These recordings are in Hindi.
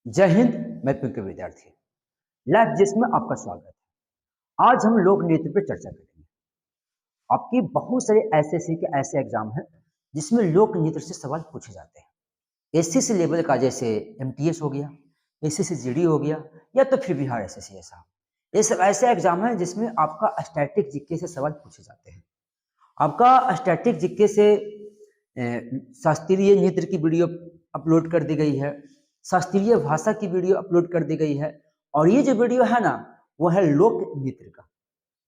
जय हिंद। मैं के विद्यार्थी लाइफ जिसमें आपका स्वागत है। आज हम लोक नृत्य पर चर्चा करेंगे। आपकी बहुत सारे ऐसे के ऐसे एग्जाम हैं जिसमें लोक नृत्य से सवाल पूछे जाते हैं। एसएससी लेवल का जैसे एमटीएस हो गया, एसएससी जीडी हो गया, या तो फिर बिहार एसएससी ऐसा। ये सब ऐसे एग्जाम है जिसमें आपका स्टैटिक जीके से सवाल पूछे जाते हैं। आपका स्टैटिक जीके से शास्त्रीय नृत्य की वीडियो अपलोड कर दी गई है, शास्त्रीय भाषा की वीडियो अपलोड कर दी गई है, और ये जो वीडियो है ना, वो है लोक नृत्य का।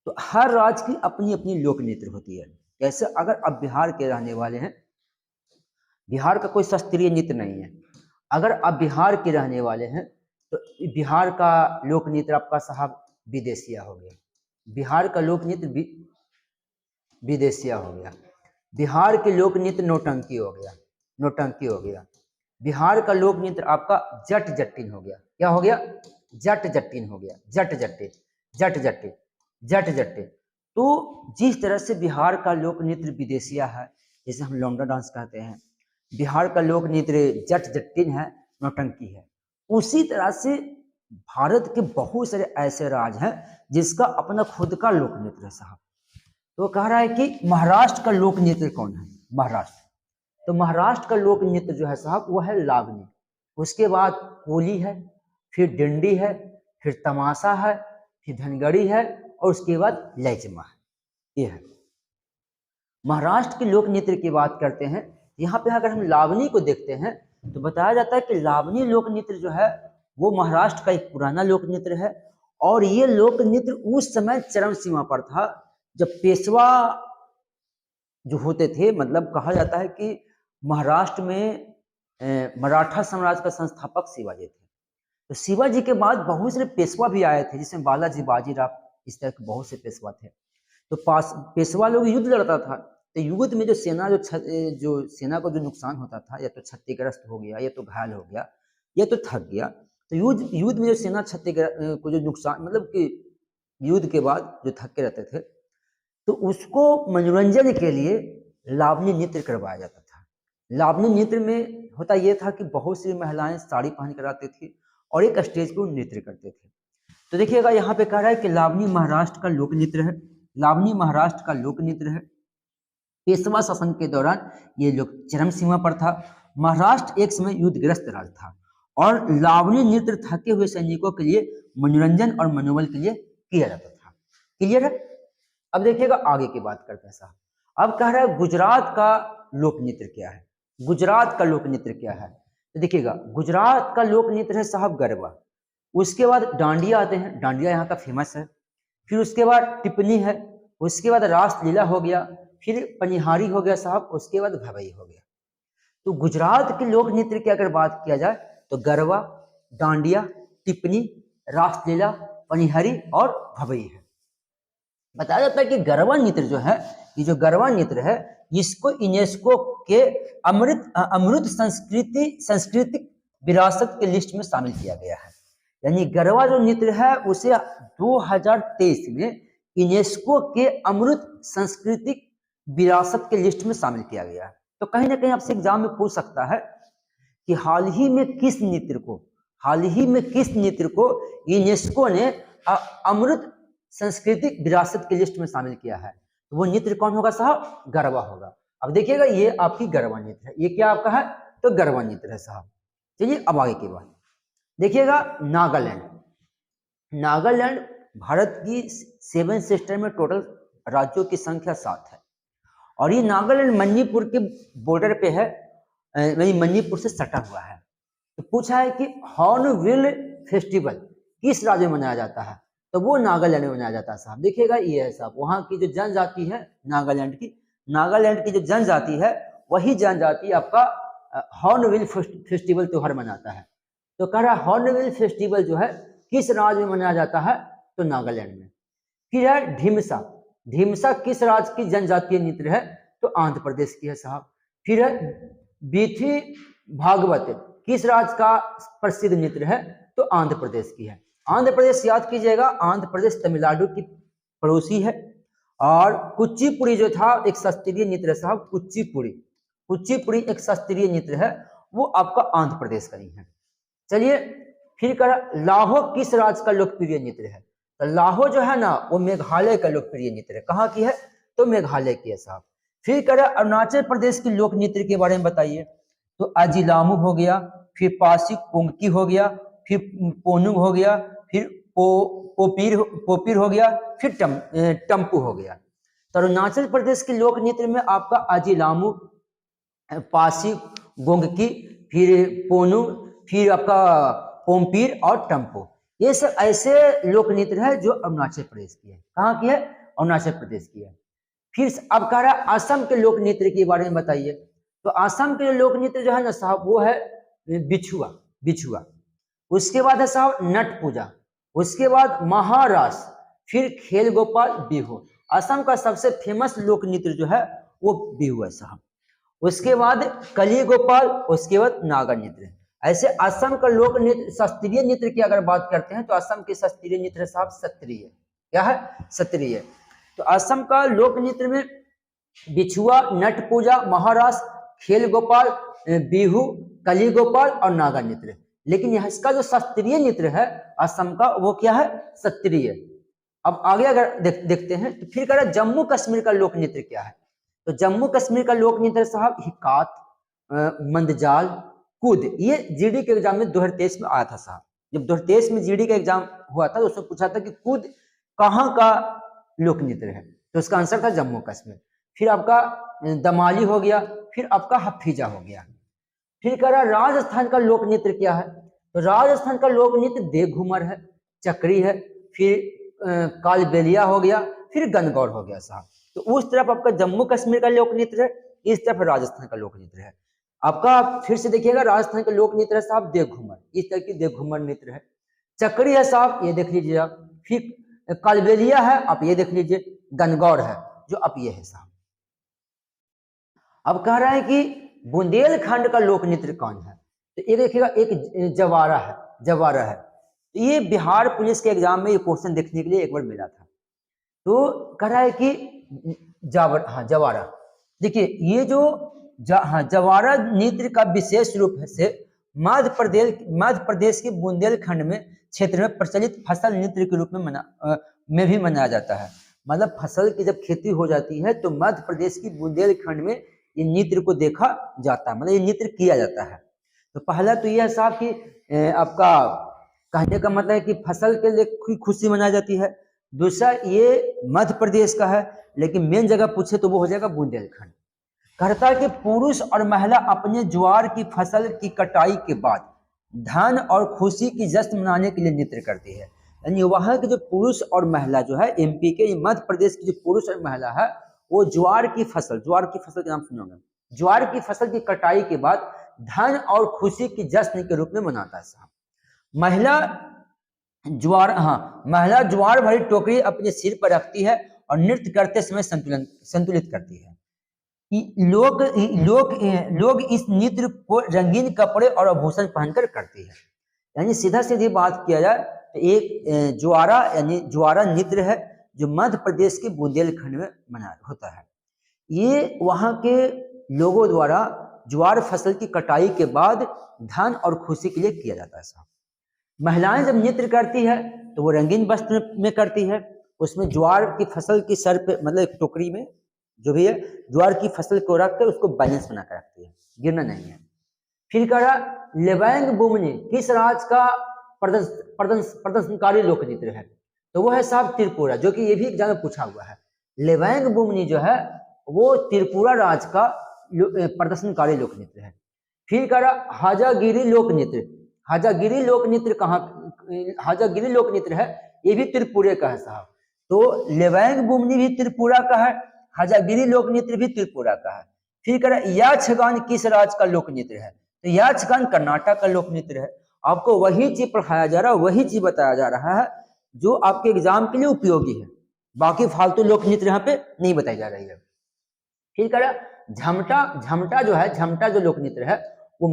तो हर राज्य की अपनी अपनी लोक नृत्य होती है। जैसे अगर आप बिहार के रहने वाले हैं, बिहार का कोई शास्त्रीय नृत्य नहीं है। अगर आप बिहार के रहने वाले हैं तो बिहार का लोक नृत्य आपका साहब विदेशिया हो गया। बिहार का लोक नृत्य विदेशिया हो गया। बिहार के लोक नृत्य नौटंकी हो गया, नौटंकी हो गया। बिहार का लोक नृत्य आपका जट जटिन हो गया। क्या हो गया? जट जटिन हो गया। जट जटिन, जट जटिन, जट जटिन। तो जिस तरह से बिहार का लोक नृत्य विदेशिया है, जैसे हम लौंडा डांस कहते हैं, बिहार का लोक नृत्य जट जटिन है, नौटंकी है, उसी तरह से भारत के बहुत सारे ऐसे राज्य हैं जिसका अपना खुद का लोक नृत्य है साहब। तो कह रहा है कि महाराष्ट्र का लोक नृत्य कौन है? महाराष्ट्र। तो महाराष्ट्र का लोक नृत्य जो है साहब वो है लावनी। उसके बाद होली है, फिर डिंडी है, फिर तमाशा है, फिर धनगड़ी है, और उसके बाद लैजमा है। ये है महाराष्ट्र के लोक नृत्य की बात करते हैं। यहाँ पे अगर हम लावनी को देखते हैं तो बताया जाता है कि लावनी लोक नृत्य जो है वो महाराष्ट्र का एक पुराना लोक नृत्य है, और ये लोक नृत्य उस समय चरम सीमा पर था जब पेशवा जो होते थे। मतलब कहा जाता है कि महाराष्ट्र में मराठा साम्राज्य का संस्थापक शिवाजी थे। तो शिवाजी के बाद बहुत सारे पेशवा भी आए थे, जिसमें बालाजी बाजीराव, इस तरह के बहुत से पेशवा थे। तो पेशवा लोग युद्ध लड़ता था, तो युद्ध में जो सेना जो सेना को जो नुकसान होता था, या तो क्षतिग्रस्त हो गया, या तो घायल हो गया, या तो थक गया, तो युद्ध में जो सेना क्षतिग्रस्त को जो नुकसान, मतलब कि युद्ध के बाद जो थके रहते थे, तो उसको मनोरंजन के लिए लावनी नृत्य करवाया जाता था। लावनी नृत्य में होता यह था कि बहुत सी महिलाएं साड़ी पहन कर आती थी और एक स्टेज पे नृत्य करते थे। तो देखिएगा यहाँ पे कह रहा है कि लावनी महाराष्ट्र का लोक नृत्य है। लावनी महाराष्ट्र का लोक नृत्य है। पेशवा शासन के दौरान ये लोग चरम सीमा पर था। महाराष्ट्र एक समय युद्धग्रस्त राज्य था, और लावनी नृत्य थके हुए सैनिकों के लिए मनोरंजन और मनोबल के लिए किया जाता था। क्लियर है? अब देखिएगा आगे की बात करते हैं साहब। अब कह रहा है गुजरात का लोक नृत्य क्या है? गुजरात का लोक नृत्य क्या है? तो देखिएगा गुजरात का लोक नृत्य है साहब गरबा। उसके बाद डांडिया आते हैं, डांडिया यहाँ का फेमस है। फिर उसके बाद टिप्पणी है, उसके बाद रासलीला हो गया, फिर पनिहारी हो गया साहब, उसके बाद भवई हो गया। तो गुजरात के लोक नृत्य की अगर बात किया जाए तो गरबा, डांडिया, टिप्पणी, रासलीला, पनिहारी और भवई है। बताया जाता है कि गरबा नृत्य जो है, ये जो गरबा नृत्य है, इसको यूनेस्को के अमृत सांस्कृतिक विरासत के लिस्ट में शामिल किया गया है। यानी गरबा जो नृत्य है उसे 2023 में यूनेस्को के अमृत सांस्कृतिक विरासत के लिस्ट में शामिल किया गया है। तो कहीं ना कहीं आपसे एग्जाम में पूछ सकता है कि हाल ही में किस नृत्य को यूनेस्को ने अमृत सांस्कृतिक विरासत की लिस्ट में शामिल किया है? तो वो नृत्य कौन होगा साहब? गरबा होगा। अब देखिएगा ये आपकी गरबा नृत्य है। ये क्या आपका है? तो गरबा नृत्य है साहब। चलिए अब आगे की बात देखिएगा। नागालैंड। नागालैंड भारत की 7 सिस्टर में टोटल राज्यों की संख्या 7 है, और ये नागालैंड मणिपुर के बॉर्डर पे है, मणिपुर से सटा हुआ है। तो पूछा है कि हॉर्नबिल फेस्टिवल किस राज्य में मनाया जाता है? तो वो नागालैंड में मनाया जाता है साहब। देखिएगा ये है साहब, वहाँ की जो जनजाति है नागालैंड की जो जनजाति है, वही जनजाति आपका हॉर्नबिल फेस्टिवल त्योहार मनाता है। तो कह रहा है हॉर्नबिल फेस्टिवल जो है किस राज्य में मनाया जाता है? तो नागालैंड में। फिर है ढीमसा। ढीमसा किस राज्य की जनजातीय नृत्य है? तो आंध्र प्रदेश की है साहब। फिर है बीथी भागवत किस राज्य का प्रसिद्ध नृत्य है? तो आंध्र प्रदेश की है। आंध्र प्रदेश याद कीजिएगा, आंध्र प्रदेश तमिलनाडु की पड़ोसी है। और कुचिपुड़ी जो था एक शास्त्रीय नृत्य है साहब। कुचिपुड़ी एक शास्त्रीय नृत्य है, वो आपका आंध्र प्रदेश का ही है। चलिए फिर करा लाहो किस राज्य का लोकप्रिय नृत्य है? तो लाहो जो है ना वो मेघालय का लोकप्रिय नृत्य है। कहाँ की है? तो मेघालय की है साहब। फिर करा अरुणाचल प्रदेश की लोक नृत्य के बारे में बताइए। तो अजिलामू हो गया, फिर पासी कुंगकी हो गया, फिर पोनुंग हो गया, फिर पोपीर हो गया, फिर टम्पू हो गया। तो अरुणाचल प्रदेश के लोक नृत्य में आपका अजिलामू, पासी गोंगकी, फिर पोनुंग, फिर आपका पोम्पीर और टम्पू, ये सब ऐसे लोक नृत्य है जो अरुणाचल प्रदेश की है। कहाँ की है? अरुणाचल प्रदेश की है। फिर अब कह रहा है असम के लोक नृत्य के बारे में बताइए। तो असम के लोक नृत्य जो है ना साहब वो है बिछुआ, बिछुआ। उसके बाद है साहब नट पूजा, उसके बाद महारास, फिर खेल गोपाल, बिहू। असम का सबसे फेमस लोक नृत्य जो है वो बिहू है साहब। उसके बाद कली गोपाल, उसके बाद नागा नृत्य। ऐसे असम का लोक नृत्य शास्त्रीय नृत्य की अगर बात करते हैं तो असम के शास्त्रीय नृत्य साहब सत्रिय। क्या है? सत्रिय। तो असम का लोक नृत्य में बिछुआ, नट पूजा, महारास, खेल गोपाल, बिहू, कली गोपाल और नागा नृत्य। लेकिन यहाँ इसका जो शास्त्रीय नृत्य है असम का वो क्या है? सत्रिय। अब आगे अगर देखते हैं तो फिर कह रहा जम्मू कश्मीर का लोक नृत्य क्या है। तो जम्मू कश्मीर का लोक नृत्य साहब हिकात, मंदजाल, कूद। ये जीडी के एग्जाम में 2023 में आया था साहब। जब 2023 में जीडी का एग्जाम हुआ था तो उसमें पूछा था कि कूद कहाँ का लोक नृत्य है, तो उसका आंसर था जम्मू कश्मीर। फिर आपका दमाली हो गया, फिर आपका हफीजा हो गया। फिर कह रहा राजस्थान का लोक नृत्य क्या है। तो राजस्थान का लोक नृत्य देव घूमर है, चक्री है, फिर कालबेलिया हो गया, फिर गणगौर हो गया साहब। तो उस तरफ आपका जम्मू कश्मीर का लोक नृत्य है, इस तरफ राजस्थान का लोक नृत्य है। आपका फिर से देखिएगा राजस्थान का लोक नृत्य है साहब देव घूमर, इस तरह की देव घूमर नृत्य है। चक्री है साहब, ये देख लीजिए आप। फिर कालबेलिया है, आप ये देख लीजिए। गणगौर है जो आप ये है साहब। अब कह रहा है कि बुंदेलखंड का लोक नृत्य कौन है। तो ये देखिएगा एक जवारा है, जवारा है। तो ये बिहार पुलिस के एग्जाम में ये क्वेश्चन देखने के लिए एक बार मिला था। तो कह रहा है कि जवारा। देखिए ये जो जवारा नृत्य का विशेष रूप से मध्य प्रदेश के बुंदेलखंड में क्षेत्र में प्रचलित फसल नृत्य के रूप में भी मनाया जाता है। मतलब फसल की जब खेती हो जाती है तो मध्य प्रदेश की बुंदेलखंड में ये नृत्य को देखा जाता है, मतलब ये नृत्य किया जाता है। तो पहला तो यह साहब कि आपका कहने का मतलब है कि फसल के लिए खुशी मनाई जाती है। दूसरा ये मध्य प्रदेश का है, लेकिन मेन जगह पूछे तो वो हो जाएगा बुंदेलखंड। कहता है कि पुरुष और महिला अपने ज्वार की फसल की कटाई के बाद धन और खुशी की जश्न मनाने के लिए नृत्य करती है। यानी वहां के जो पुरुष और महिला जो है एमपी के मध्य प्रदेश की जो पुरुष और महिला है वो ज्वार की फसल के नाम सुनोगे, ज्वार की फसल की कटाई के बाद धन और खुशी की जश्न के रूप में मनाता है साहब। महिला ज्वार भरी टोकरी अपने सिर पर रखती है और नृत्य करते समय संतुलित करती है। लोग इस नृत्य को रंगीन कपड़े और आभूषण पहनकर करती है। यानी सीधा सीधी बात किया जाए तो एक ज्वारा नृत्य है जो मध्य प्रदेश के बुंदेलखंड में मना होता है। ये वहां के लोगों द्वारा ज्वार फसल की कटाई के बाद धन और खुशी के लिए किया जाता है साहब। महिलाएं जब नृत्य करती है तो वो रंगीन वस्त्र में करती है। उसमें ज्वार की फसल की सर पे मतलब एक टोकरी में जो भी है ज्वार की फसल को रख कर उसको बैलेंस बना कर रखती है, गिरना नहीं है। फिर कह रहा लेवैंग बुमनी किस राज्य का प्रदर्शनकारी लोक नृत्य है। तो वो है साहब त्रिपुरा, जो कि ये भी एग्जाम में पूछा हुआ है। लेवैंग बुमनी जो है वो त्रिपुरा राज्य का प्रदर्शनकारी लोक नृत्य है। फिर कह रहा हाजागिरी लोक नृत्य। हाजागिरी लोक नृत्य है, ये भी त्रिपुरा का है साहब। तो लेवैंग बुमनी भी त्रिपुरा का है, हाजागिरी लोक नृत्य भी त्रिपुरा का है। फिर कह रहा याक्षगान किस राज्य का लोक नृत्य है। तो याक्षगान कर्नाटक का लोक नृत्य है। आपको वही चीज पढ़ाया जा रहा है, वही चीज बताया जा रहा है जो आपके एग्जाम के लिए उपयोगी है। बाकी फालतू लोक नृत्य यहाँ पे नहीं बताई जा रही है। फिर कह रहा झमटा जो लोक नृत्य है वो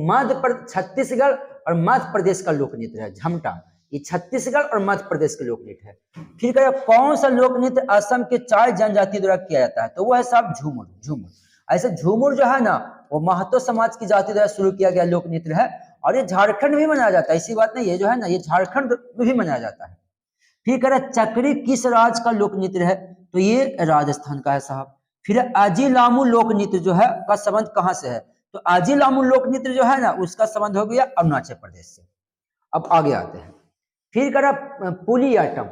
छत्तीसगढ़ और मध्य प्रदेश का लोक नृत्य है। झमटा ये छत्तीसगढ़ और मध्य प्रदेश के लोक नृत्य है। फिर कह रहा कौन सा लोक नृत्य असम के 4 जनजाति द्वारा किया जाता है। तो वो है साहब झूमर। ऐसे झूमर जो है ना वो महतो समाज की जाति द्वारा शुरू किया गया लोक नृत्य है और ये झारखंड में भी मनाया जाता है, ऐसी बात नहीं, ये जो है ना ये झारखंड में भी मनाया जाता है। फिर कह रहा चक्री किस राज्य का लोक नृत्य है, तो ये राजस्थान का है साहब। फिर आजीलामू लोक नृत्य जो है का संबंध कहां से है, तो आजीलामू लोक नृत्य जो है ना उसका संबंध हो गया अरुणाचल प्रदेश से। अब आगे आते हैं, फिर कह रहा पुलियाटम।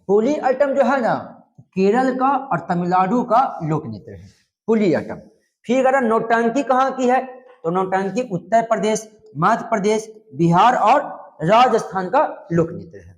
पुलियाटम जो है ना केरल का और तमिलनाडु का लोक नृत्य है पुलियाटम। फिर कह रहा नौटंकी कहाँ की है, तो नौटंकी उत्तर प्रदेश, मध्य प्रदेश, बिहार और राजस्थान का लोक नृत्य है।